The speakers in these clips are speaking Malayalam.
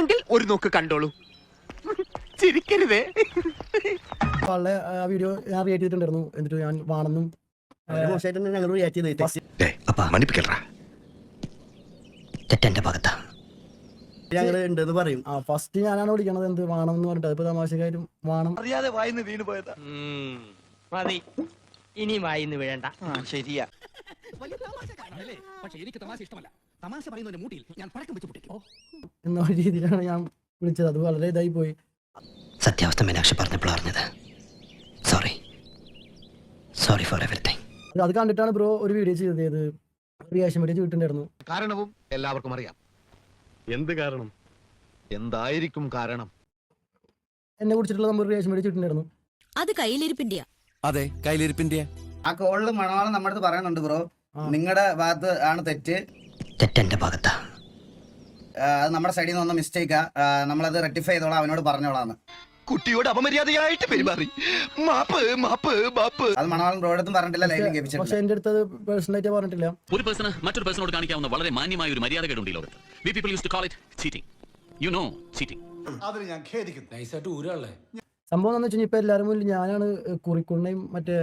വേണമെങ്കിൽ ഒരു നോക്ക് കണ്ടോളൂ, ചിരിക്കരുതേ. വളരെ ആ വീഡിയോ ഞാൻ റിയാക്ട് ചെയ്തിട്ടുണ്ടായിരുന്നു. എന്നിട്ട് ഞാൻ വാണെന്നും ഞങ്ങൾ റിയാക്ട് ഞങ്ങൾ ഉണ്ടെന്ന് പറയും. ഫസ്റ്റ് ഞാനാണ് വിളിക്കണത് എന്ത് വാണം എന്ന് പറഞ്ഞിട്ട്. അതിപ്പോ തമാശക്കാരും വാണം അറിയാതെ വായിന്ന് വീണ് പോയതാ. മതി, ഇനി വായിന്ന് വീഴണ്ട. ശരിയാ. പക്ഷെ എനിക്ക് തമാശ ഇഷ്ടമല്ല. തമാശ പറയുന്നതിന്റെ മൂട്ടിൽ ഞാൻ പടക്കം വെച്ച് പൊട്ടിക്കും എന്ന രീതിയിലാണ് ഞാൻ വിളിച്ചത്. അത് വളരെ ഇതായി പോയി. സത്യാവസ്ഥ മീനാക്ഷി പറഞ്ഞപ്പോൾ അറിഞ്ഞത്. Sorry for everything. അത് കണ്ടിട്ടാണ് ബ്രോ ഒരു വീഡിയോ ചെയ്തത്. റിയാക്ഷൻ വീഡിയോ ചെയ്തിട്ടുണ്ടായിരുന്നു. കാരണവും എല്ലാവർക്കും അറിയാം. എന്ത് കാരണം? എന്തായിരിക്കും കാരണം? എന്നെ കുറിച്ചിട്ടുള്ള നമ്മൾ റിയാക്ഷൻ വീഡിയോ ചെയ്തിട്ടുണ്ടായിരുന്നു. അത് കയ്യിലിരിപ്പിന്റെയാ. അതെ, കയ്യിലിരിപ്പിന്റെയാ. ആ കോളില് മണവാളം നമ്മുടെ അടുത്ത് പറയുന്നുണ്ട് ബ്രോ, നിങ്ങളുടെ ഭാഗത്ത് ആണ് തെറ്റെന്റെ ഭാഗത്താ. അത് നമ്മുടെ സൈഡിൽ നിന്ന് വന്ന മിസ്റ്റേക്കാ, നമ്മളത് റെക്ടിഫൈ ചെയ്തോളാം, അവനോട് പറഞ്ഞോളാന്ന്. കുട്ടിയോട് അപമര്യാദയായിട്ട് പെരുമാറി. മാപ്പ് മാപ്പ് മാപ്പ്. അത് മണവാളം ബ്രോ അടുത്തും പറഞ്ഞിട്ടില്ല, ലൈവിൽ കേൾപ്പിച്ചിട്ടില്ല. പക്ഷെ എന്റെ അടുത്ത് പേഴ്സണലായിട്ട് പറഞ്ഞിട്ടില്ല. ഒരു പേഴ്സണ് മറ്റൊരു പേഴ്സണോട് കാണിക്കാവുന്ന വളരെ മാന്യമായ ഒരു മര്യാദകേടുണ്ട് ഈ ലോകത്ത്. We people used to call it cheating. You know cheating. അതിന് ഞാൻ ഖേദിക്കുന്നു. നൈസായിട്ട് ഊരാളേ. സംഭവം എന്ന് വെച്ചാൽ ഇപ്പൊ എല്ലാവരും മുന്നിൽ ഞാനാണ് കുറിക്കുണ്ണയും മറ്റേ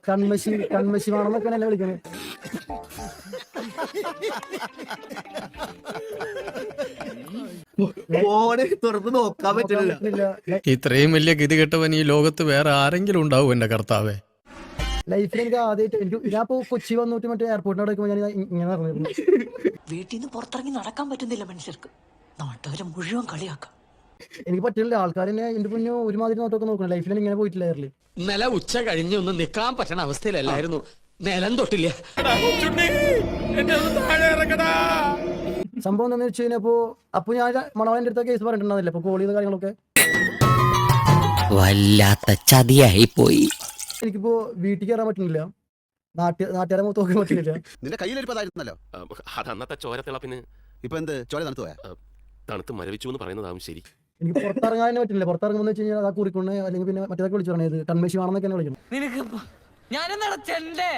കൺമശി വേണമെന്നൊക്കെ എന്നെ വിളിക്കുന്നത്. തുറന്ന് നോക്കാൻ പറ്റില്ല. ഇത്രയും വലിയ ഗതികെട്ടവൻ ഈ ലോകത്ത് വേറെ ആരെങ്കിലും ഉണ്ടാവും എന്റെ കർത്താവേ. ലൈഫിൽ എനിക്ക് ആദ്യമായിട്ട് ഞാൻ ഇപ്പൊ കൊച്ചി വന്നിട്ട് മറ്റേ എയർപോർട്ടിനോട് ഞാൻ ഇങ്ങനെ പറഞ്ഞിരുന്നു. വീട്ടിൽ നിന്ന് പുറത്തിറങ്ങി നടക്കാൻ പറ്റുന്നില്ല മനുഷ്യർക്ക്. നാട്ടുകാരെ മുഴുവൻ കളിയാക്കാം. എനിക്ക് പറ്റില്ല. ആൾക്കാർ എന്നെ എന്റെ മുന്നേ ഒരുമാതിരി നോട്ടൊക്കെ നോക്കണം. ലൈഫിൽ ഇങ്ങനെ പോയിട്ടില്ലായിരുന്നു. ഇന്നലെ ഉച്ച കഴിഞ്ഞ് ഒന്ന് നിക്കാൻ പറ്റണ അവസ്ഥയിലല്ലായിരുന്നു. നിലം തൊട്ടില്ല. സംഭവം എന്താണെന്ന് വെച്ച് കഴിഞ്ഞപ്പോ അപ്പൊ ഞാൻ മണവാളിന്റെ അടുത്ത കേസ് പറഞ്ഞിട്ടുണ്ടാവില്ല. അപ്പൊ കോൾ ചെയ്ത കാര്യങ്ങളൊക്കെ വല്ലാത്ത ചതിയായി പോയി. എനിക്കിപ്പോ വീട്ടിൽ കയറാൻ പറ്റുന്നില്ല. നാട്ടുകാരെ നോക്കാൻ പറ്റുന്നില്ല. നിന്റെ കയ്യിലിരിപ്പതായിരുന്നല്ലോ. അത് അന്നത്തെ ചോരത്തിളപ്പിന് ഇപ്പൊ എന്ത് ചോര തണുത്തു പോയാ? തണുത്ത് മരവിച്ചു എന്ന് പറയുന്നതാവും ശരി. എനിക്ക് പുറത്തിറങ്ങാൻ പറ്റില്ല. പുറത്തിറങ്ങുമ്പോൾ വെച്ച് കഴിഞ്ഞാൽ ആ കുറിക്കുണ്ണ അല്ലെങ്കിൽ പിന്നെ മറ്റേതൊക്കെ വിളിച്ചു പറഞ്ഞത് കൺമേശി വേണമെന്നൊക്കെ വിളിക്കണം. നിനക്ക് ഞാനെന്താ ചെണ്ടേ